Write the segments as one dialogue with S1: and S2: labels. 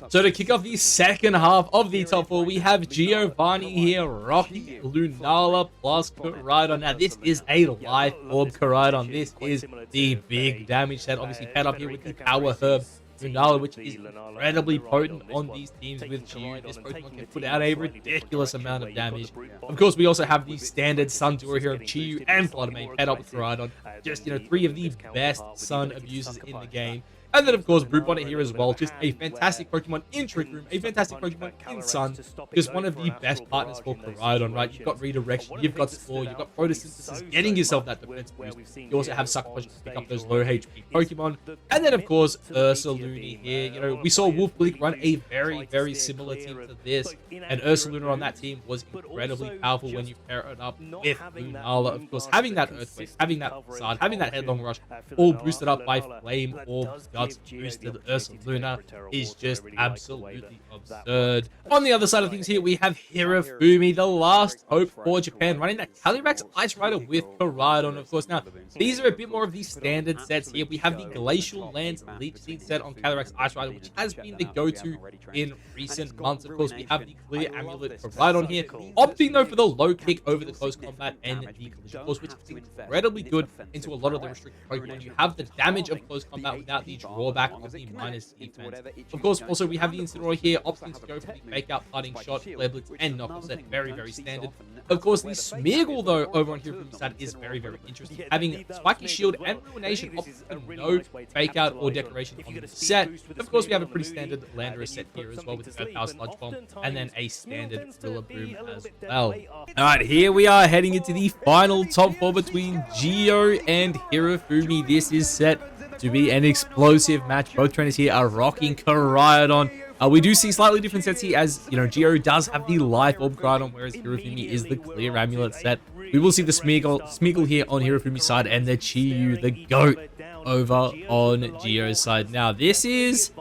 S1: So to kick off the second half of the top four, we have Giovanni here rocking Lunala plus Koraidon. Now this is a life orb Koraidon. This is the big damage set. Obviously paired up here with the power herb Lunala, which is incredibly potent on these teams with Chiyu. This Pokemon can put out a ridiculous amount of damage. Of course, we also have the standard Sun duo here of Chiyu and Floodmane paired up with Koraidon. Just, three of the best Sun abusers in the game. And then, of course, Brute Bonnet here as well. Just a fantastic Pokemon in Trick Room, a fantastic Pokemon in Sun. Just one of the best partners for Koraidon, right? You've got Redirection, you've got Spore, you've got Photosynthesis, getting yourself that defense boost. You also have Sucker Punch to pick up those low HP Pokemon. And then, of course, Ursaluna here. We saw Wolf Bleak run a very, very similar team to this. And Ursaluna on that team was incredibly powerful when you pair it up with Lunala. Of course, having that Earthquake, having that Facade, having that Headlong Rush, all boosted up by Flame Orb boosted Ursaluna is just absolutely absurd. On the other side of things here, we have Hirofumi, the last hope for Japan, running that Calyrex Ice Rider with Koraidon, of course. Now, these are a bit more of the standard sets here. We have the Glacial Lands Leech Seed set on Calyrex Ice Rider, which has been the go-to in recent months. Of course, we have the Clear Amulet Koraidon here, opting though for the low kick over the close combat and the collision force, which is incredibly good into a lot of the restricted Pokemon. You have the damage of close combat without the drawback of the minus defense. Of course, also we have the Incineroar here, opting to go for the fake out, parting shot, Flare Blitz, and knockoff set. Very, very standard. Of course, the Smeargle though over on Hirofumi's side is very, very interesting. Having Spiky Shield and Ruination opting for no fake out or decoration on the set. Of course, we have a pretty standard Landorus set here as well with the Earth Power Sludge Bomb and then a standard Rillaboom as well. Alright, here we are heading into the final top four between Geo and Hirofumi. This is set to be an explosive match. Both trainers here are rocking Koraidon. We do see slightly different sets here as, Geo does have the Life Orb Koraidon, whereas Hirofumi is the Clear Amulet set. We will see the Smeargle here on Hirofumi's side and the Chiyu, the GOAT, over on Geo's side. Now, this is...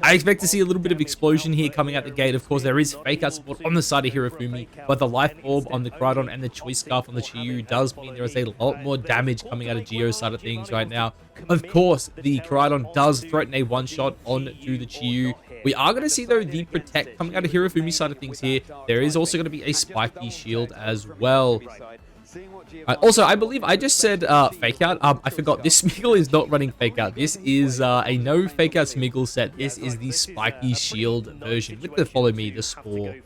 S1: I expect to see a little bit of explosion here coming out the gate. Of course, there is fake out support on the side of Hirofumi, but the Life Orb on the Koraidon and the Choice Scarf on the Chiyu does mean there is a lot more damage coming out of Geo's side of things right now. Of course, the Koraidon does threaten a one-shot onto the Chiyu. We are going to see, though, the Protect coming out of Hirofumi's side of things here. There is also going to be a Spiky Shield as well. Also, I believe I just said fake out. I forgot. This Smeargle is not running fake out. This is a no fake out Smeargle set. This is the Spiky Shield version with the Follow Me, the Spore.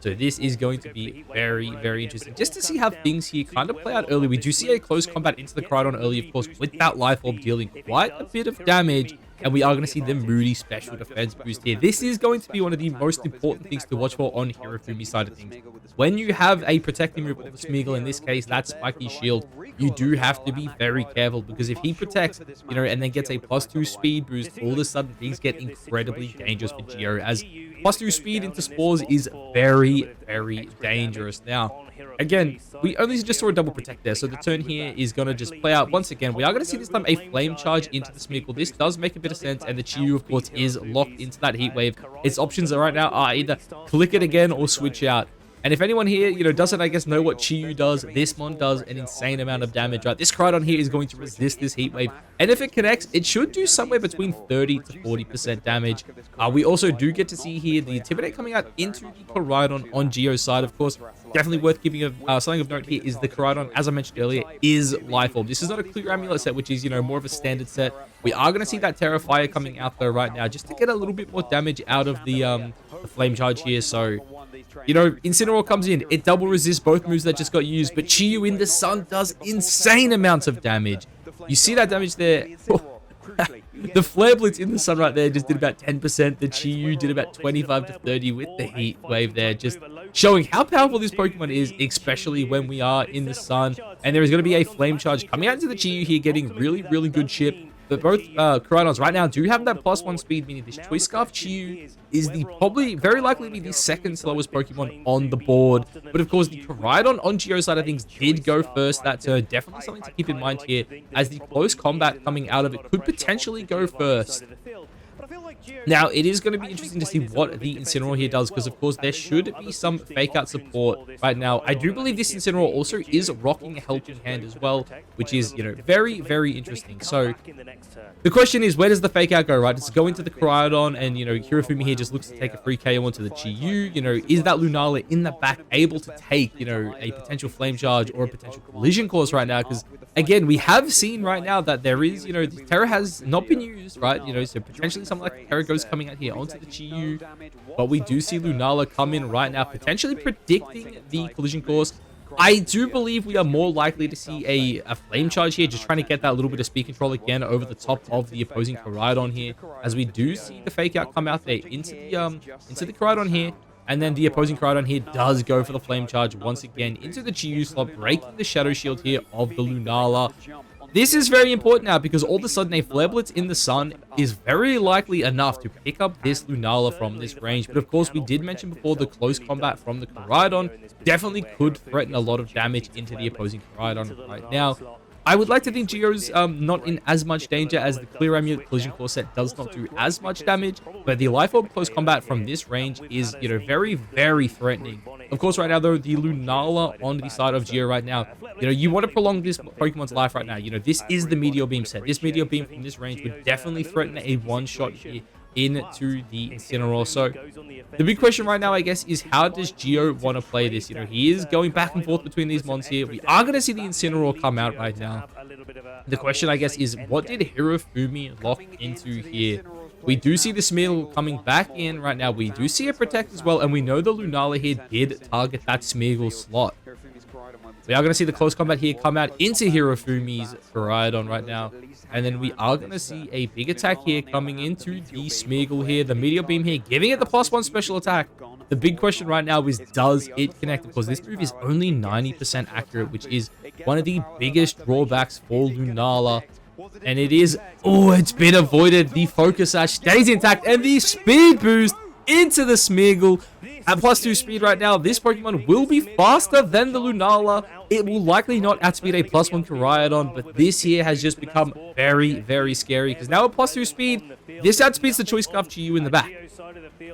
S1: So this is going to be very, very interesting. Just to see how things here kind of play out early. We do see a close combat into the Koraidon early, of course, with that Life Orb dealing quite a bit of damage. And we are going to see the Moody special defense boost here. This is going to be one of the most important things to watch for on Hirofumi's side of things. When you have a protecting move of the Smeargle, in this case, that Spiky Shield, you do have to be very careful because if he protects, and then gets a +2 speed boost, all of a sudden things get incredibly dangerous for Geo, as +2 speed into Spores is very, very dangerous. Now, again, we only just saw a double protect there, so the turn here is going to just play out once again. We are going to see this time a Flame Charge into the Smeargle. This does make a bit of sense, and the Chiyu, of course, is locked into that Heat Wave. Its options right now are either click it again or switch out. And if anyone here, doesn't, I guess, know what Chiyu does, this mon does an insane amount of damage, right? This Koraidon here is going to resist this Heat Wave. And if it connects, it should do somewhere between 30 to 40% damage. We also do get to see here the Intimidate coming out into the Koraidon on Geo's side, of course. Definitely worth giving something of note here is the Koraidon, as I mentioned earlier, is Life Orb. This is not a Clear Amulet set, which is, more of a standard set. We are going to see that Terrafire coming out, though, right now, just to get a little bit more damage out of the Flame Charge here. So, Incineroar comes in. It double resists both moves that just got used, but Chiyu in the Sun does insane amounts of damage. You see that damage there? The Flare Blitz in the Sun right there just did about 10%. The Chiyu did about 25 to 30 with the Heat Wave there, just showing how powerful this Pokemon is, especially when we are in the Sun. And there is going to be a Flame Charge coming out into the Chiyu here, getting really, really good chip. But both Koraidons right now do have that +1 speed, meaning this Choice Scarf Chiyu is probably very likely to be the second slowest Pokemon on the board. But of course, the Koraidon on Geo's side of things did go first that turn. Definitely something to keep in mind here, as the close combat coming out of it could potentially go first. Now, it is going to be interesting to see what the Incineroar here does, because, of course, there should be some fake-out support right now. I do believe this Incineroar also is rocking a helping hand as well, which is, you know, very, very interesting. So, the question is, where does the fake-out go, right? Does it go into the Koraidon, and, you know, Hirofumi here just looks to take a free KO onto the Chi-Yu? You know, is that Lunala in the back able to take, you know, a potential Flame Charge or a potential Collision Course right now? Because, again, we have seen right now that there is, you know, the Terra has not been used, right? You know, so potentially something like Terra Ghost coming out here onto the Chi-Yu, but we do see Lunala come in right now, potentially predicting the Collision Course. I do believe we are more likely to see a Flame Charge here, just trying to get that little bit of speed control again over the top of the opposing Koraidon here, as we do see the fake out come out there into the Koraidon here. And then the opposing Koraidon here does go for the Flame Charge once again into the Chi-Yu slot, breaking the Shadow Shield here of the Lunala. This is very important now, because all of a sudden a Flare Blitz in the sun is very likely enough to pick up this Lunala from this range. But of course, we did mention before, the close combat from the Koraidon definitely could threaten a lot of damage into the opposing Koraidon right now. I would like to think Geo's not in as much danger, as the Clear Amulet Collision Course set does not do as much damage, but the Life Orb close combat from this range is, you know, very, very threatening. Of course, right now, though, the Lunala on the side of Geo right now, you know, you want to prolong this Pokemon's life right now. You know, this is the Meteor Beam set. This Meteor Beam from this range would definitely threaten a one-shot here into the Incineroar. So the big question right now, I guess, is how does Geo want to play this? You know, he is going back and forth between these mons here. We are going to see the Incineroar come out right now. The question, I guess, is what did Hirofumi lock into here? We do see the Smeargle coming back in right now. We do see a Protect as well, and we know the Lunala here did target that Smeargle slot. We are going to see the close combat here come out into Hirofumi's Koraidon right now. And then we are going to see a big attack here coming into the Smeargle here. The Meteor Beam here, giving it the +1 special attack. The big question right now is, does it connect? Because this move is only 90% accurate, which is one of the biggest drawbacks for Lunala. And it is, oh, it's been avoided. The Focus Sash stays intact, and the speed boost into the Smeargle. At +2 speed right now, this Pokemon will be faster than the Lunala. It will likely not outspeed a +1 Koraidon, but this here has just become very, very scary, because now at +2 speed, this outspeeds the Choice Scarf Chi-Yu in the back.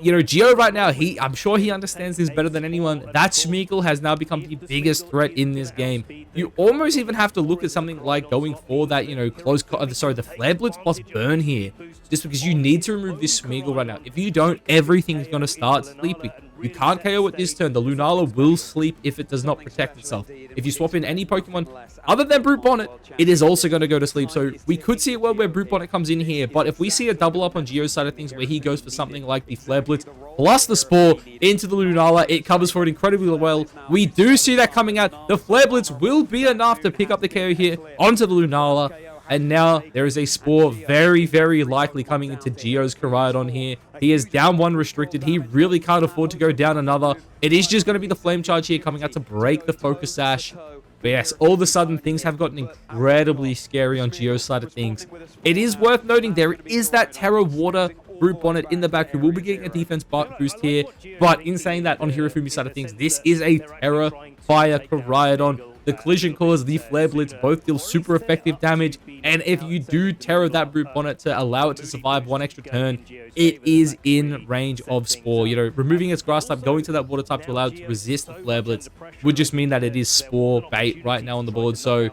S1: You know, Geo right now, I'm sure he understands this better than anyone. That Smeargle has now become the biggest threat in this game. You almost even have to look at something like going for that, you know, the Flare Blitz plus Burn here, just because you need to remove this Smeargle right now. If you don't, everything's going to start sleeping. You can't KO it this turn. The Lunala will sleep if it does not protect itself. If you swap in any Pokemon other than Brute Bonnet, it is also going to go to sleep. So we could see a world where Brute Bonnet comes in here. But if we see a double up on Geo's side of things, where he goes for something like the Flare Blitz plus the Spore into the Lunala, it covers for it incredibly well. We do see that coming out. The Flare Blitz will be enough to pick up the KO here onto the Lunala. And now there is a Spore very, very likely coming into Geo's Koraidon here. He is down one restricted. He really can't afford to go down another. It is just going to be the Flame Charge here coming out to break the Focus Sash. But yes, all of a sudden things have gotten incredibly scary on Geo's side of things. It is worth noting there is that Terra Water Brute Bonnet in the back who will be getting a defense boost here. But in saying that, on Hirofumi's side of things, this is a Terra Fire Koraidon. The Collision Course, the Flare Blitz both deal super effective damage, and if you do Terror that Brute Bonnet to allow it to survive one extra turn, it is in range of Spore. You know, removing its Grass type, going to that Water type to allow it to resist the Flare Blitz would just mean that it is Spore bait right now on the board. So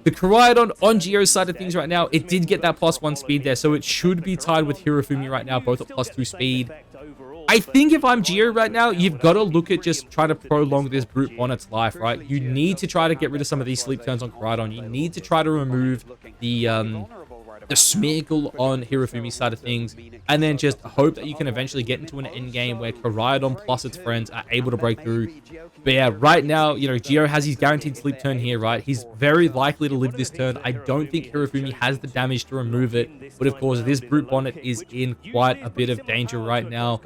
S1: the Koraidon on Geo's side of things right now, it did get that +1 speed there, so it should be tied with Hirofumi right now, both at +2 speed. I think if I'm Geo right now, you've got to look at just trying to prolong this Brute Bonnet's life, right? You need to try to get rid of some of these sleep turns on Koraidon. You need to try to remove the Smeargle on Hirofumi's side of things, and then just hope that you can eventually get into an end game where Koraidon plus its friends are able to break through. But yeah, right now, you know, Geo has his guaranteed sleep turn here, right? He's very likely to live this turn. I don't think Hirofumi has the damage to remove it, but of course, this Brute Bonnet is in quite a bit of danger right now.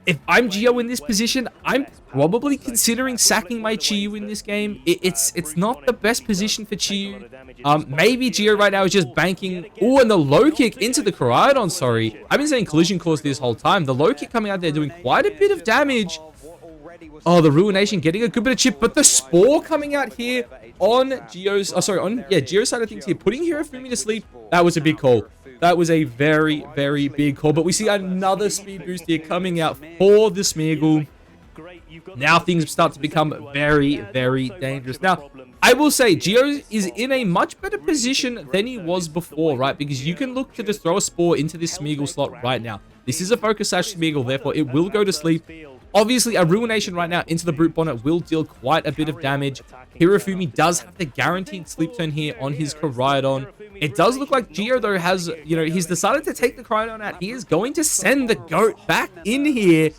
S1: If I'm Geo in this position, I'm probably considering sacking my Chi-Yu in this game. It's not the best position for Chi-Yu. Maybe Geo right now is just banking. Oh, and the low kick into the Koraidon, sorry. I've been saying Collision Course this whole time. The low kick coming out there doing quite a bit of damage. Oh, the Ruination getting a good bit of chip, but the Spore coming out here on Geo's, Geo's side of things here, putting Hirofumi to sleep. That was a big call. That was a very, very big call. But we see another speed boost here coming out for the Smeagol. Now things start to become very, very dangerous. Now, I will say, Geo is in a much better position than he was before, right? Because you can look to just throw a Spore into this Smeagol slot right now. This is a Focus Sash Smeagol, therefore it will go to sleep. Obviously, a Ruination right now into the Brute Bonnet will deal quite a bit of damage. Hirofumi does have the guaranteed sleep turn here on his Koraidon. It does look like Geo, though, has, you know, he's decided to take the Koraidon out. He is going to send the GOAT back in here.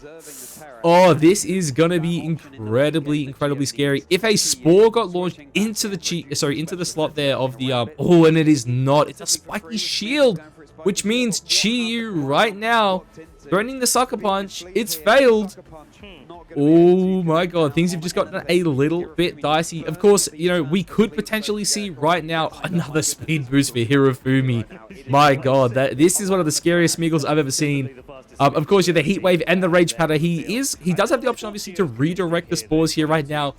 S1: Oh, this is going to be incredibly scary. If a Spore got launched into the into the slot there of the, oh, and it is not. It's a Spiky Shield, which means Chi-Yu right now, threatening the Sucker Punch. It's failed. Oh my god, things have just gotten a little bit dicey. Of course, you know, we could potentially see right now another speed boost for Hirofumi. My god, this is one of the scariest Smeagols I've ever seen. Of course, the Heat Wave and the Rage Powder. He does have the option, obviously, to redirect the Spores here right now.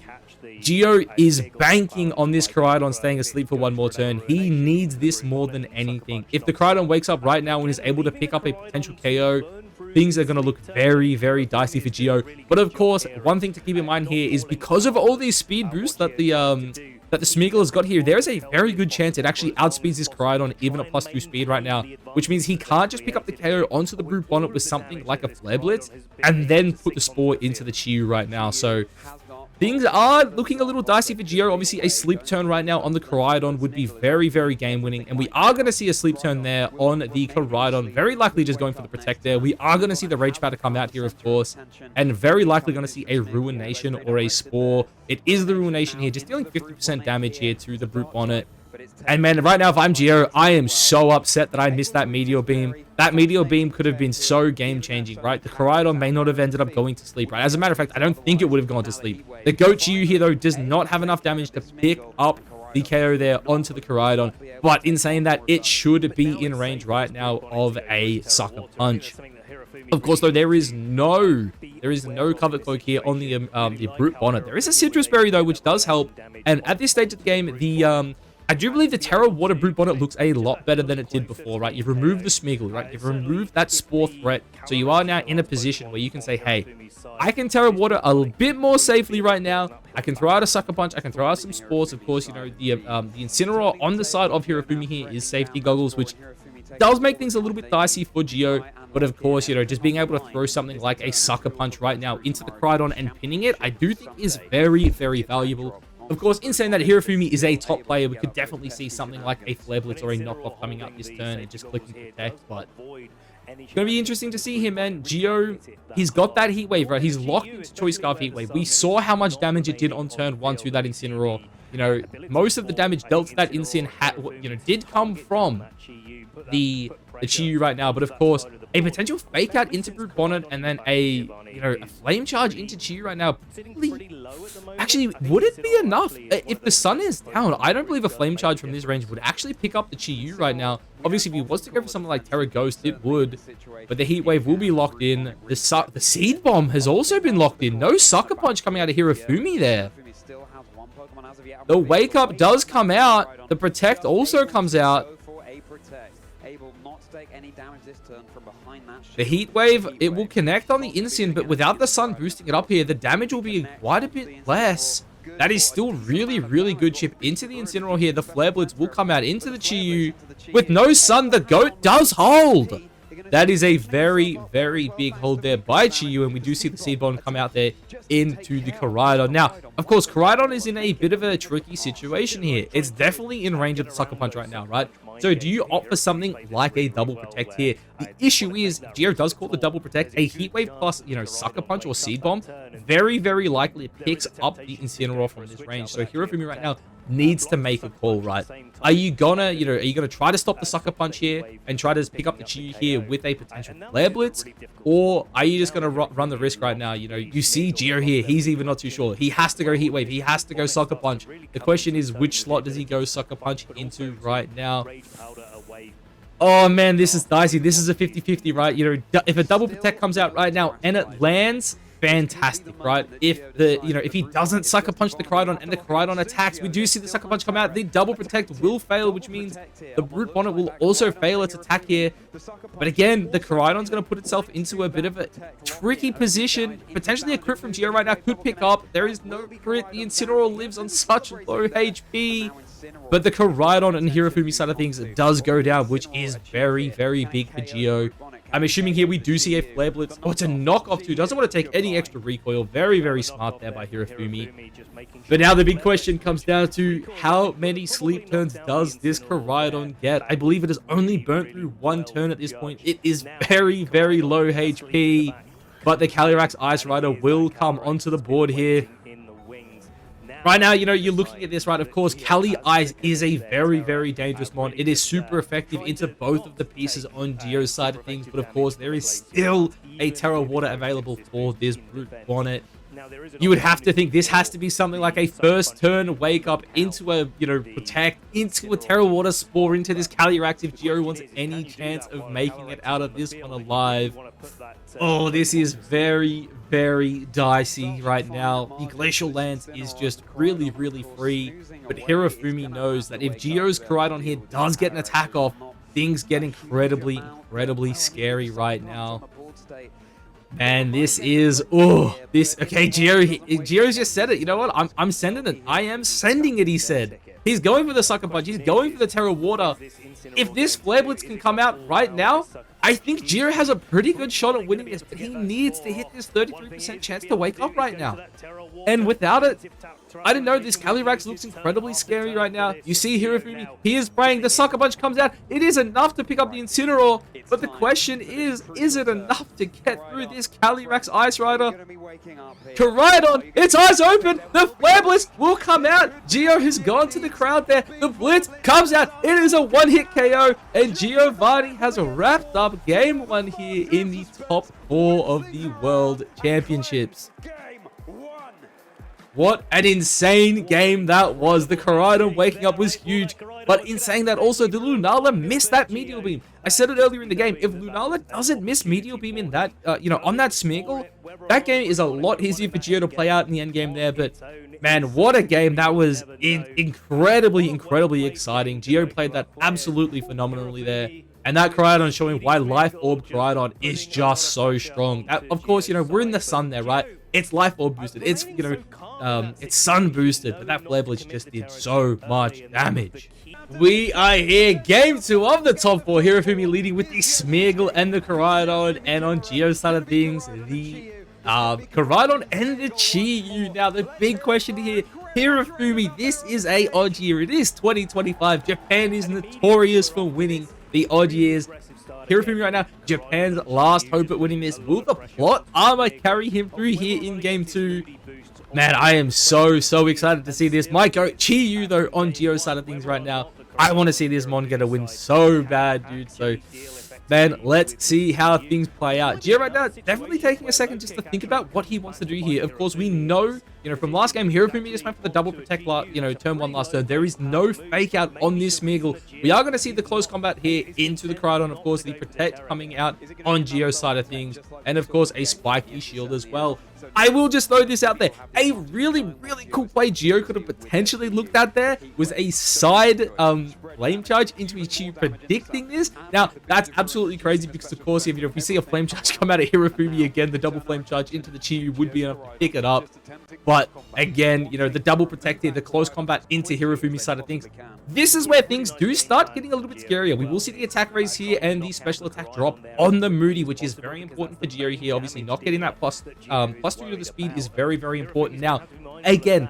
S1: Geo is banking on this Koraidon staying asleep for one more turn. He needs this more than anything. If the Koraidon wakes up right now and is able to pick up a potential KO, things are going to look very dicey for Geo. But of course, one thing to keep in mind here is because of all these speed boosts that the Smeagol has got here, there's a very good chance it actually outspeeds this Koraidon even at +2 speed right now, which means he can't just pick up the KO onto the Brute Bonnet with something like a Flare Blitz and then put the Spore into the Chi-Yu right now. So things are looking a little dicey for Geo. Obviously, a sleep turn right now on the Koraidon would be very game-winning. And we are going to see a sleep turn there on the Koraidon. Very likely just going for the Protect there. We are going to see the Rage Powder come out here, of course. And very likely going to see a Ruination or a Spore. It is the Ruination here, just dealing 50% damage here to the Brute Bonnet. And man, right now, if I'm Geo, I am so upset that I missed that Meteor Beam. That Meteor Beam could have been so game-changing, right? The Koraidon may not have ended up going to sleep, right? As a matter of fact, I don't think it would have gone to sleep. The Goat Chi-Yu here, though, does not have enough damage to pick up the KO there onto the Koraidon. But in saying that, it should be in range right now of a Sucker Punch. Of course, though, there is no Covet Cloak here on the Brute Bonnet. There is a Citrus Berry, though, which does help. And at this stage of the game, I do believe the Terra Water Brute Bonnet looks a lot better than it did before, right? You've removed the Smeagol, right? You've removed that Spore threat. So you are now in a position where you can say, hey, I can Terra Water a bit more safely right now. I can throw out a Sucker Punch. I can throw out some Spores. Of course, you know, the Incineroar on the side of Hirofumi here is safety goggles, which does make things a little bit dicey for Geo. But of course, you know, just being able to throw something like a Sucker Punch right now into the Koraidon and pinning it, I do think is very valuable. Of course, in saying that Hirofumi is a top player, we could definitely see something like a Flare Blitz or a knockoff coming out this turn and just clicking Protect, but it's going to be interesting to see him, man. Geo, he's got that Heat Wave, right? He's locked into Choice Scarf Heat Wave. We saw how much damage it did on turn 1 to that Incineroar. You know, most of the damage dealt to that Incin, did come from the Chi-Yu right now, but of course, a potential fake out into Brute Bonnet and then a Flame Charge into Chi-Yu right now. Actually, would it be enough? If the sun is down, I don't believe a Flame Charge from this range would actually pick up the Chi-Yu right now. Obviously, if he was to go for something like Terra Ghost, it would, but the Heat Wave will be locked in. The Seed Bomb has also been locked in. No Sucker Punch coming out of Hirofumi there. The Wake Up does come out. The Protect also comes out. The Heat Wave, it will connect on the Incin, but without the sun boosting it up here, the damage will be quite a bit less. That is still really good chip into the Incineroar here. The Flare Blitz will come out into the Chi-Yu. With no sun, the Goat does hold. That is a very big hold there by Chi-Yu, and we do see the Seed Bomb come out there into the Koraidon. Now, of course, Koraidon is in a bit of a tricky situation here. It's definitely in range of the Sucker Punch right now, right? So do you opt for something like a Double Protect here? The issue is, Geo does call the Double Protect a Heat Wave plus, Sucker Punch or Seed Bomb. Very likely picks up the Incineroar from this range. So Hirofumi right now needs to make a call, right? Are you gonna, try to stop the Sucker Punch here and try to pick up the Chi here with a potential Flare Blitz? Or are you just gonna run the risk right now? You see Geo here, he's even not too sure. He has to go Heat Wave, he has to go Sucker Punch. The question is, which slot does he go Sucker Punch into right now? Oh man, this is dicey. This is a 50-50, right? If a Double Protect comes out right now and it lands, fantastic, right? If he doesn't Sucker Punch the Koraidon and the Koraidon attacks, we do see the Sucker Punch come out. The double protect will fail, which means the Brute Bonnet will also fail its attack here. But again, the Koraidon's going to put itself into a bit of a tricky position. Potentially a crit from Geo right now could pick up. There is no crit. The Incineroar lives on such low HP. But the Koraidon and Hirofumi side of things does go down, which is very, very big for Geo. I'm assuming here we do see a Flare Blitz. Oh, it's a knockoff too. Doesn't want to take any extra recoil. Very, very smart there by Hirofumi. But now the big question comes down to how many sleep turns does this Koraidon get? I believe it has only burnt through one turn at this point. It is very, very low HP. But the Calyrax Ice Rider will come onto the board here. Right now, you're looking at this, right? Of course, Cali Ice is a very, very dangerous mon. It is super effective into both of the pieces on Geo's side of things. But of course, there is still a Terra Water available for this Brute Bonnet. You would have to think this has to be something like a first turn wake up into a, protect, into a Terra Water Spore, into this Calyrax if Geo wants any chance of making it out of this one alive. Oh, this is very, very dicey right now. The Glacial Lance is just really, really free. But Hirofumi knows that if Geo's Koraidon here does get an attack off, things get incredibly, incredibly scary right now. And this is, okay, Geo's just said it. You know what? I'm sending it. I am sending it, he said. He's going for the Sucker Punch. He's going for the Terra Water. If this Flare Blitz can come out right now, I think Geo has a pretty good shot at winning this, but he needs to hit this 33% chance to wake up right now. And without it, I don't know, this Calyrax looks incredibly scary right now. You see Hirofumi, he is praying, the Sucker Punch comes out. It is enough to pick up the Incineroar, but the question is it enough to get through this Calyrax Ice Rider? Koraidon, its eyes open, the Flare Blitz will come out. Geo has gone to the crowd there, the Blitz comes out, it is a one-hit KO, and Giovanni has wrapped up Game 1 here in the top 4 of the World Championships. What an insane game that was. The Koraidon waking up was huge. But in saying that also, the Lunala missed that Meteor Beam. I said it earlier in the game. If Lunala doesn't miss Meteor Beam in that, on that Smeargle, that game is a lot easier for Geo to play out in the end game there. But man, what a game. That was incredibly, incredibly exciting. Geo played that absolutely phenomenally there. And that Koraidon showing why Life Orb Koraidon is just so strong. Of course, we're in the sun there, right? It's Life Orb boosted. It's, it's sun boosted. But that Flare Blitz just did so much damage. We are here. Game 2 of the top 4. Hirofumi leading with the Smeargle and the Koraidon. And on Geo's side of things, the Koraidon and the Chi-Yu. Now, the big question here. Hirofumi, this is a odd year. It is 2025. Japan is notorious for winning the odd years. Hirofumi right now, Japan's last hope at winning this. Will the plot armor carry him through here in game 2? Man, I am so excited to see this. My goat, Chi-Yu, though, on Geo's side of things right now. I want to see this mon get a win so bad, dude. So, man, let's see how things play out. Geo right now, definitely taking a second just to think about what he wants to do here. Of course, we know, from last game, Hirofumi just went for the double protect, turn 1 last turn. There is no fake out on this Smeargle. We are going to see the close combat here into the Koraidon. Of course, the protect coming out on Geo's side of things. And, of course, a spiky shield as well. I will just throw this out there. A really, really cool play Geo could have potentially looked at there was a side flame charge into his Chi-Yu predicting this. Now, that's absolutely crazy because, of course, if we see a flame charge come out of Hirofumi again, the double flame charge into the Chi-Yu would be enough to pick it up. But again, the double protect here, the close combat into Hirofumi's side of things. This is where things do start getting a little bit scarier. We will see the attack raise here and the special attack drop on the Moody, which is very important for Geo here. Obviously, not getting that plus 2 to the speed is very, very important. Now, again,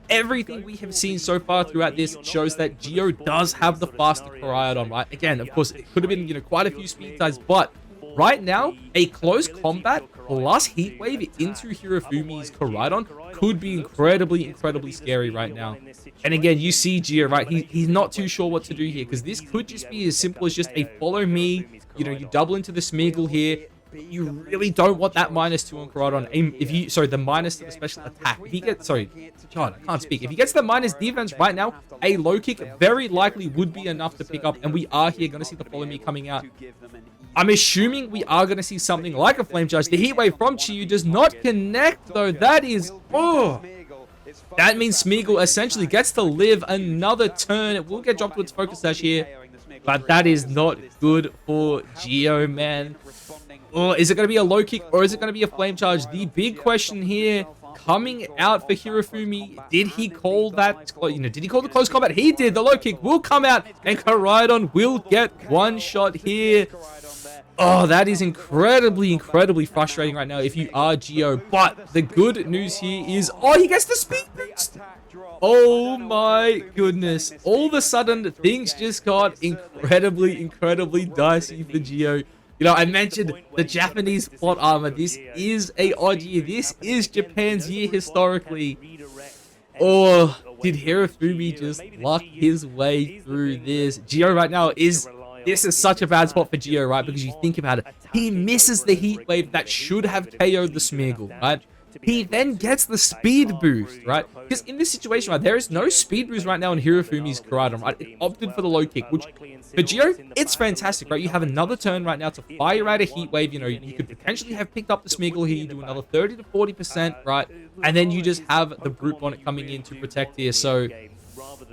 S1: everything we have seen so far throughout this shows that Geo does have the faster Koraidon, right? Again, of course, it could have been, quite a few speed sides, but right now, a close combat plus Heat Wave into Hirofumi's Koraidon could be incredibly, incredibly scary right now. And again, you see Geo, right? He's not too sure what to do here because this could just be as simple as just a follow me. You double into the Smeargle here. You really don't want that -2 on Koraidon. The minus to the special attack. If he gets, God, I can't speak. If he gets the minus defense right now, a low kick very likely would be enough to pick up. And we are here going to see the follow me coming out. I'm assuming we are going to see something like a Flame Charge. The Heat Wave from Chiyu does not connect, though. That is... Oh! That means Smeagol essentially gets to live another turn. It will get dropped to its Focus Sash here, but that is not good for Geo, man. Oh, is it going to be a low kick or is it going to be a Flame Charge? The big question here coming out for Hirofumi, did he call that, did he call the close combat? He did. The low kick will come out and Koraidon will get one shot here. Oh, that is incredibly frustrating right now if you are Geo. But the good news here is, oh, he gets the speed boost. Oh my goodness. All of a sudden, things just got incredibly dicey for Geo. You know, I mentioned the Japanese plot armor. This is a odd year. This is Japan's year historically. Oh, did Hirofumi just luck his way through this? Geo right now is... This is such a bad spot for Geo, right? Because you think about it. He misses the Heat Wave that should have KO'd the Smeagol, right? He then gets the speed boost, right? Because in this situation, right, there is no speed boost right now in Hirofumi's Koraidon, right? It opted for the low kick, which for Geo, it's fantastic, right? You have another turn right now to fire out a Heat Wave. You know, you could potentially have picked up the Smeagol here. You do another 30 to 40%, right? And then you just have the Brute Bonnet coming in to protect here. So...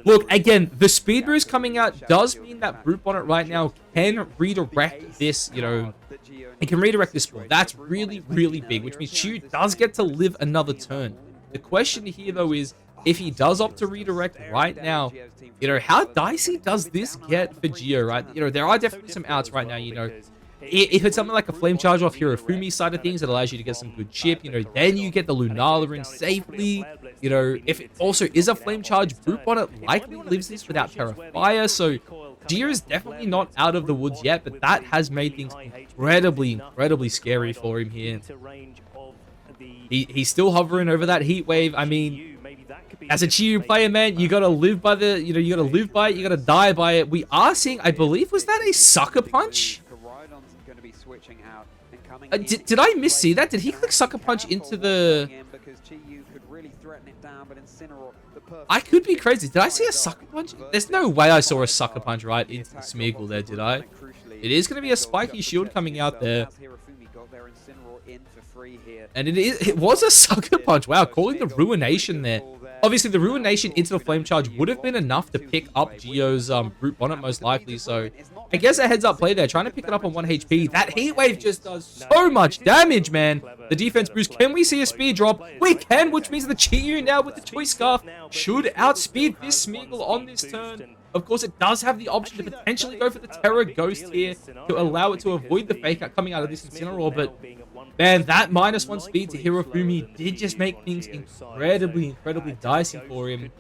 S1: Look, again, the speed boost coming out does mean that Brute Bonnet right now can redirect this, you know, it can redirect this ball. That's really big, which means Chiyu does get to live another turn. The question here, though, is if he does opt to redirect right now, you know, how dicey does this get for Geo, right? You know, there are definitely some outs right now, you know. If it's something like a Flame Charge off Hirofumi's side of things that allows you to get some good chip, you know, then you get the Lunala in safely. You know, if it also is a Flame Charge, Brute Bonnet likely lives this without Terra Fire, so Geo is definitely not out of the woods yet, but that has made things incredibly scary for him here. He's still hovering over that Heat Wave. I mean, as a Chiyu player, man, you gotta live by the, you know, you gotta live by it, you gotta die by it. We are seeing, I believe, was that a Sucker Punch? Did I miss-see that? Did he click Sucker Punch into the... I could be crazy. Did I see a Sucker Punch? There's no way I saw a Sucker Punch right into the Smeagol there, did I? It is going to be a spiky shield coming out there. And it was a Sucker Punch. Wow, calling the Ruination there. Obviously, the Ruination into the Flame Charge would have been enough to pick up Geo's Brute Bonnet, most likely. So, I guess a heads-up play there, trying to pick it up on 1 HP. That Heat Wave just does so much damage, man. The defense boost. Can we see a speed drop? We can, which means the Chiyu now with the Choice Scarf should outspeed this Smeagol on this turn. Of course, it does have the option to potentially go for the Terra Ghost here to allow it to avoid the Fake Out coming out of this Incineroar, but man, that -1 speed to Hirofumi did just make things incredibly dicey for him.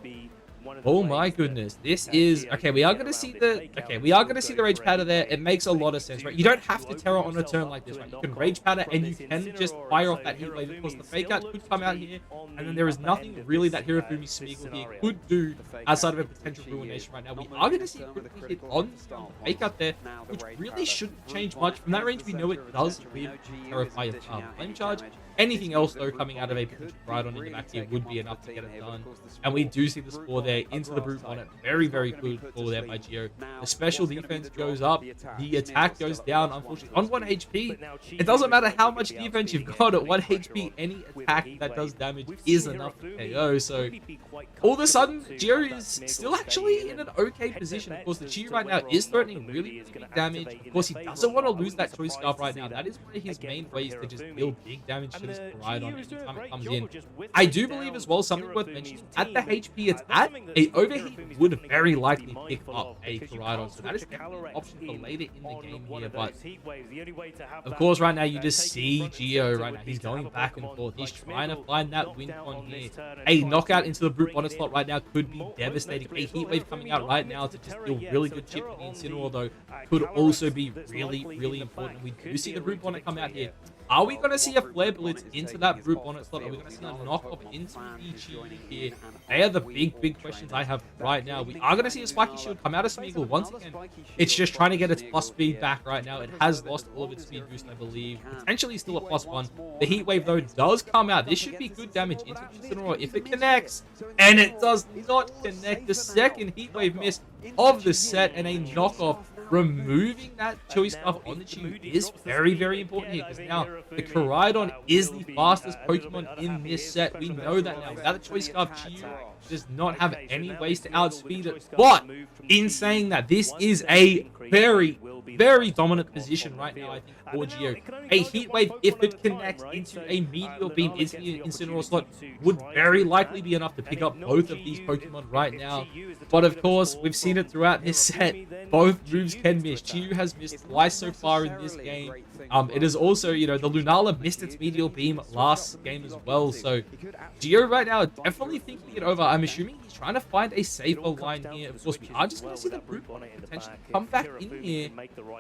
S1: Oh my goodness, this is okay. We are gonna see the Rage Powder there. It makes a lot of sense, right? You don't have to Terra on a turn like this, right? You can Rage Powder and you can just fire off that Heat Wave. Of course, the Fake Out could come out here, and then there is nothing really that Hirofumi Smeagol here could do outside of a potential Ruination right now. We are gonna see a critically hit on the Fake Out there, which really shouldn't change much. From that range, we know it does with Terrify Flame Charge. Anything else, though, coming out of a potential Koraidon in the back here would be enough to get it done. And we do see the score there into the Brute Bonnet. Very good score there by Geo. The special defense goes up. The attack goes down, unfortunately, on 1 HP. It doesn't matter how much defense you've got at 1 HP. Any attack that does damage is enough to KO. So, all of a sudden, Geo is still actually in an okay position. Of course, the Chiyu right now is threatening really big damage. Of course, he doesn't want to lose that Choice Scarf right now. That is one of his main ways to just deal big damage to this Koraidon every time it comes in. I do believe as well, something worth mentioning, at the HP it's at, a Overheat would very likely pick up a Koraidon, so that is definitely an option for later in the game here, but of course right now you just see Geo right now, he's going back and forth, he's trying to find that win con here. A knockout into the Brute Bonnet slot right now could be devastating. A Heat Wave coming out right now to just deal really good chip to the Incineroar though could also be really important. We do see the Brute Bonnet come out here. Are we going to see a Flare Blitz into that Brute Bonnet slot? Are we going to see a knockoff into the Chiyu here? They are the big questions I have right now. We are going to see a Spiky Shield come out of Smeagol once again. It's just trying to get its plus speed back right now. It has lost all of its speed boost, I believe. Potentially still a +1. The Heat Wave, though, does come out. This should be good damage into the Incineroar if it connects. And it does not connect. The second Heat Wave miss of the set and a knockoff removing that Chewy Scarf on the Chew is very, very important here, because now the Koraidon is the fastest Pokemon in this set. We know that now. Without the Chewy Scarf, Chew does not have any ways to outspeed it. But in saying that, this is a very, very dominant position right now, I think, for Geo. A Heat Wave, if it connects into a Meteor Beam into the Incineroar slot, would very likely be enough to pick up both of these Pokemon right now. But of course, we've seen it throughout this set. Both moves can miss. Chew has missed twice so far in this game. It is also, you know, the Lunala missed its Meteor Beam last game as well. So Geo right now definitely thinking it over. I'm assuming he's trying to find a safer line here. Of course, we are just going to see the Brute potentially come back in here.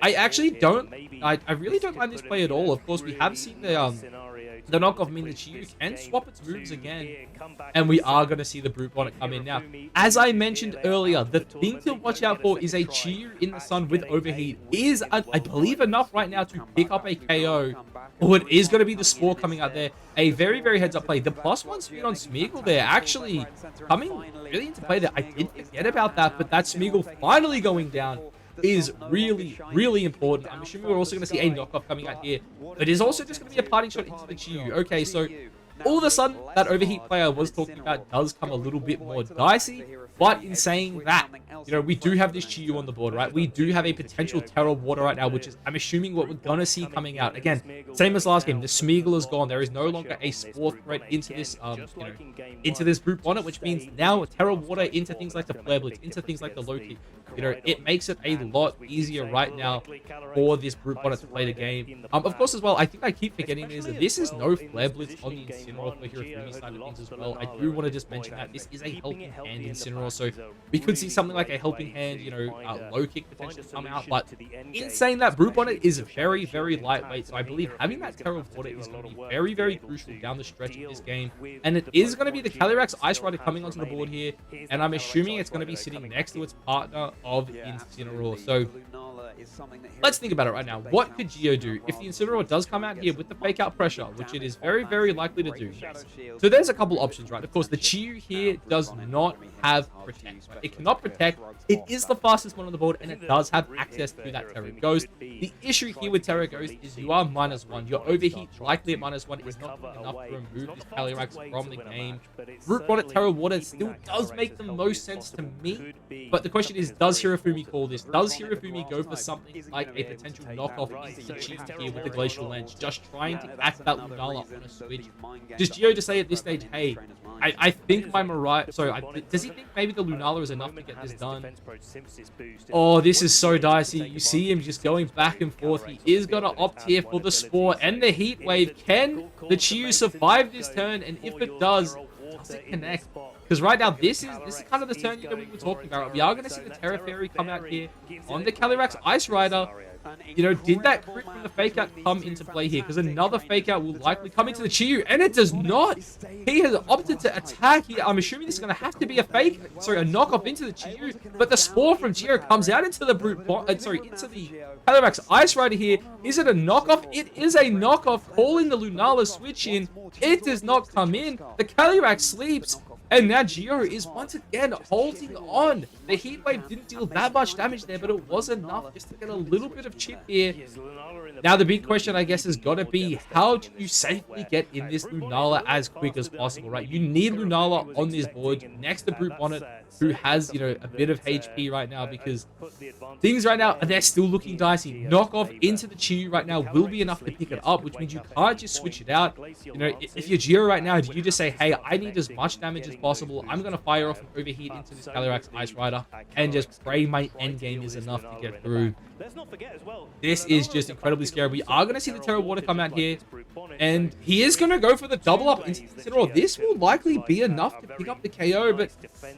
S1: I actually don't, I really don't mind this play at all. Of course, we have seen the knockoff mean that Chew can swap its moves again, and we are going to see the Brute Bonnet come in. Now, as I mentioned earlier, the thing to watch out for is a Chew in the sun with Overheat is, I believe, enough right now to pick up a KO, or it is going to be the Spore coming out there. A very, very heads-up play. The +1 speed on Smeagol there actually coming really into play there. I did forget about that, but that Smeagol finally going down is really, really important. I'm assuming we're also going to see a knockoff coming out here. It is also just going to be a parting shot into the Chew. Okay, so all of a sudden, that Overheat player I was talking about does come a little bit more dicey. But in saying that, you know, we do have this Chew on the board, right? We do have a potential Terra Water right now, which is, I'm assuming, what we're going to see coming out. Again, same as last game, the Smeagol is gone. There is no longer a Spore threat into this, you know, into this Brute Bonnet, which means now Terra Water into things like the Flare Blitz, into things like the Loki. You know, it makes it a lot easier right now for this Brute Bonnet to play the game. Of course, as well, I think I keep forgetting is that this is no Flare Blitz on the Incineroar for Hirofumi side of things as well. I do want to just mention that this is a helping hand Incineroar, so we could see something like a helping hand, you know, low kick potentially come out. But in saying that, Brute Bonnet is very, very lightweight, so I believe having that Terra Water is going to be very, very crucial down the stretch of this game. And it is going to be the Calyrex Ice Rider coming onto the board here, and I'm assuming it's going to be sitting next to its partner of Incineroar. So let's think about it right now. What could Geo do if the Incineroar does come out here with the fake out pressure, which it is very, very likely to do? Yes. So there's a couple options, right? Of course, the Chew here does not have protect. Right? It cannot protect. It is the fastest one on the board, and it does have access to that Terra Ghost. The issue here with Terra Ghost is you are -1. Your Overheat, likely at -1, is not enough to remove this Calyrex from the game. Brute Bonnet Terra Water still does make the most sense to me, but the question is, does Hirofumi call this? Does Hirofumi go for something like a potential knockoff into the Chew here with the Glacial Lens, just trying to catch that Lunala on a switch? Does Geo just say at this stage, hey, I think my Mariah... Sorry, does he think maybe the Lunala is enough to get this done? Oh, this is so dicey. You see him just going back and forth. He is going to opt here for the Spore and the Heat Wave. Can the Chew survive this turn? And if it does it connect? Because right now, this is kind of the turn that we were talking about. We are going to see the Terra Fairy come out here on the Calyrex Ice Rider. You know, did that crit from the fake out come into play here? Because another fake out will likely come into the Chew, and it does not. He has opted to attack here. I'm assuming this is going to have to be a knockoff into the Chew. But the Spore from Geo comes out into the into the Calyrex Ice Rider here. Is it a knockoff? It is a knockoff. Calling the Lunala switch in. It does not come in. The Calyrex sleeps. And now Geo is once again holding on. The Heat Wave didn't deal that much damage there, but it was enough just to get a little bit of chip here. Now the big question, I guess, has got to be, how do you safely get in this Lunala as quick as possible, right? You need Lunala on this board next to Brute Bonnet, who has, you know, a bit of HP right now, because things right now, they're still looking dicey. Knockoff into the Chew right now will be enough to pick it up, which means you can't just switch it out. You know, if you're Geo right now, do you just say, hey, I need as much damage as possible. I'm going to fire off an Overheat into this Calyrex Ice Rider and just pray my endgame is enough to get through. This is just incredibly scary. We are going to see the Terra Water come out here, and he is going to go for the double up into the Incineroar. This will likely be enough to pick up the KO, but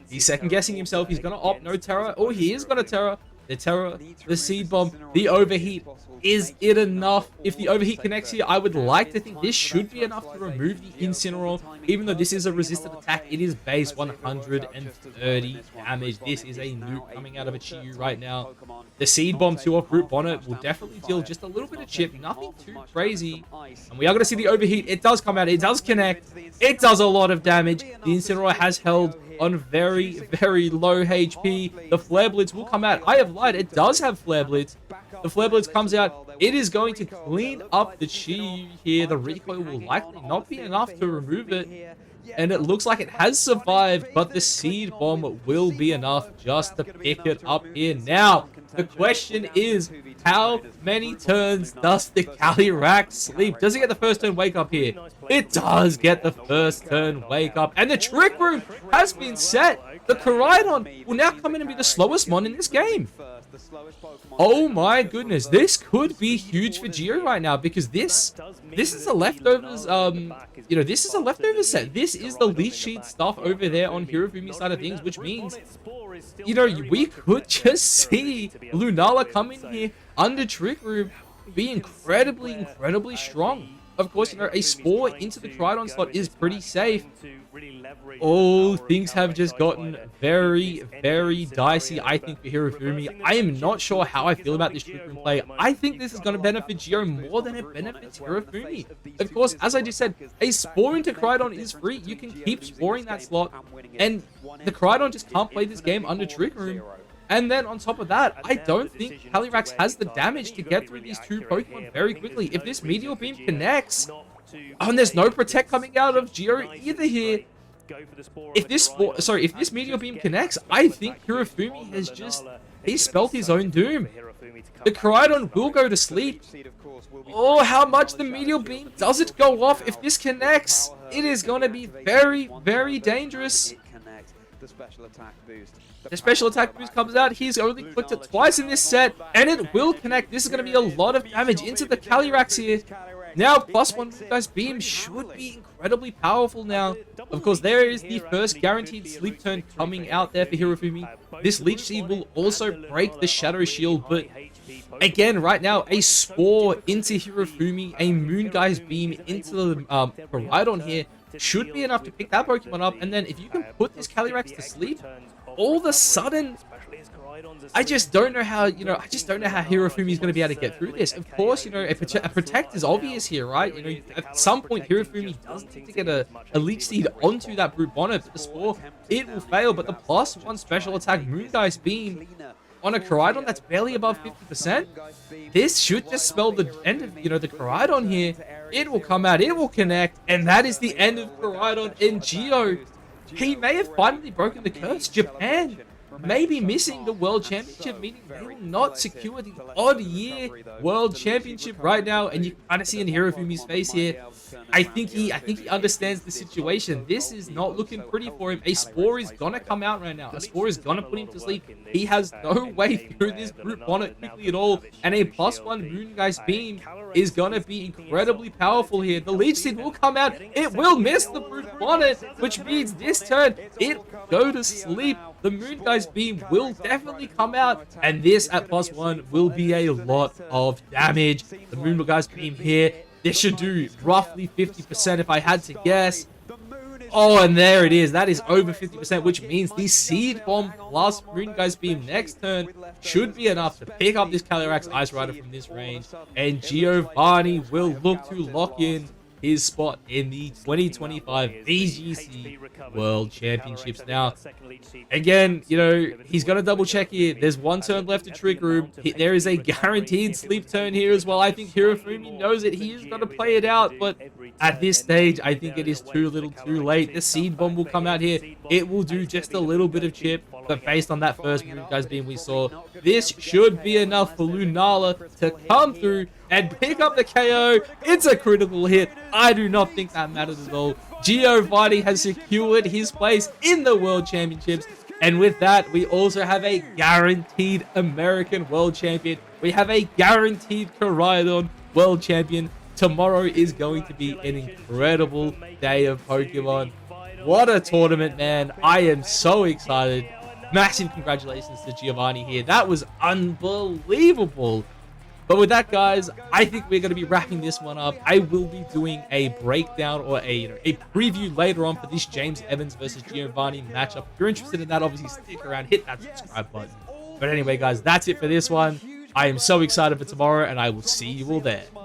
S1: he's second guessing himself. He's going to opt no Terra, or he is going to Terra. The Terra, the Seed Bomb, the Overheat. Is it enough? If the overheat connects here, I would like to think this should be enough to remove the Incineroar. Even though this is a resisted attack, it is base 130 damage. This is a nuke coming out of a Chiyu right now. The Seed Bomb 2 off Brute Bonnet will definitely deal just a little bit of chip. Nothing too crazy. And we are going to see the overheat. It does come out. It does connect. It does a lot of damage. The Incineroar has held on very, very low HP. The Flare Blitz will come out. I have lied. It does have Flare Blitz. The Flare Blitz comes out. It is going to clean up the Chi here. The recoil will likely not be enough to remove it. And it looks like it has survived, but the Seed Bomb will be enough just to pick it up here. Now, the question is, how many turns does the Calyrex sleep? Does it get the first turn wake up here? It does get the first turn wake up. And the Trick Room has been set. The Koraidon will now come in and be the slowest mon in this game. Oh my goodness, this could be huge for Geo right now, because this is a leftovers, this is a leftovers set. This is the lead sheet stuff over there on Hirofumi's side of things, which means, we could just see Lunala come in here under Trick Room, be incredibly strong. Of course, a Spore into the Koraidon slot is pretty safe. Oh, things have just gotten very, very dicey, I think, for Hirofumi. I am not sure how I feel about this Trick Room play. I think this is going to benefit Geo more than it benefits Hirofumi. Of course, as I just said, a Spore into Koraidon is free. You can keep sporing that slot, and the Koraidon just can't play this game under Trick Room. And then on top of that, I don't think Calyrex has the damage to get through these two Pokemon very quickly. If this Meteor Beam connects, and there's no Protect coming out of Geo either here, if this Meteor Beam connects, I think Hirofumi has he spelled his own doom. The Koraidon will go to sleep. Oh, how much the Meteor Beam does it go off? If this connects, it is going to be very, very dangerous. The special attack boost comes out. He's only clicked it twice in this set, and it will connect. This is going to be a lot of damage into the Calyrex here. Now, +1 Guy's Beam should be incredibly powerful now. Of course, there is the first guaranteed sleep turn coming out there for Hirofumi. This Leech Seed will also break the Shadow Shield, but again, right now, a Spore into Hirofumi, a Moon Guy's Beam into the Koraidon here should be enough to pick that Pokemon up. And then if you can put this Calyrex to sleep, all of a sudden, I just don't know how, Hirofumi is going to be able to get through this. Of course, a Protect is obvious here, right? At some point, Hirofumi does need to get a Leech Seed onto that Brute Bonnet, but the Spore, it will fail. But the +1 special attack Moon Guy's Beam on a Koraidon that's barely above 50%, this should just spell the end of, the Koraidon here. It will come out, it will connect, and that is the end of Koraidon in Geo. He may have finally broken the curse. Japan may be missing the World Championship, meaning they will not secure the odd year World Championship right now. And you can kind of see in Hirofumi's face here, I think he understands the situation. This is not looking pretty for him. A Spore is gonna come out right now. A Spore is gonna put him to sleep. He has no way through this Brute Bonnet quickly at all. And a +1 Moon Guy's Beam is gonna be incredibly powerful here. The Leech Seed will come out. It will miss the Brute Bonnet, which means this turn it will go to sleep. The Moon Guy's Beam will definitely come out, and this at +1 will be a lot of damage. The Moon Guy's Beam here, this should do roughly 50% if I had to guess. Oh, and there it is. That is over 50%, which means the Seed Bomb plus Moon Guy's Beam next turn should be enough to pick up this Calyrex Ice Rider from this range, and Giovanni will look to lock in his spot in the 2025 VGC World Championships. Now, again, he's going to double check here. There's one turn left to Trick Room. There is a guaranteed sleep turn here as well. I think Hirofumi knows it. He is going to play it out, but at this stage, I think it is too little too late. The Seed Bomb will come out here. It will do just a little bit of chip, but based on that first Moon Guy's Beam we saw, this should be enough for Lunala to come through and pick up the KO. It's a critical hit. I do not think that matters at all. Giovanni has secured his place in the World Championships. And with that, we also have a guaranteed American World Champion. We have a guaranteed Koraidon World Champion. Tomorrow is going to be an incredible day of Pokemon. What a tournament, man. I am so excited. Massive congratulations to Giovanni here. That was unbelievable. But with that, guys, I think we're going to be wrapping this one up. I will be doing a breakdown or a preview later on for this James Evans versus Giovanni matchup. If you're interested in that, obviously stick around, hit that subscribe button. But anyway, guys, that's it for this one. I am so excited for tomorrow, and I will see you all there.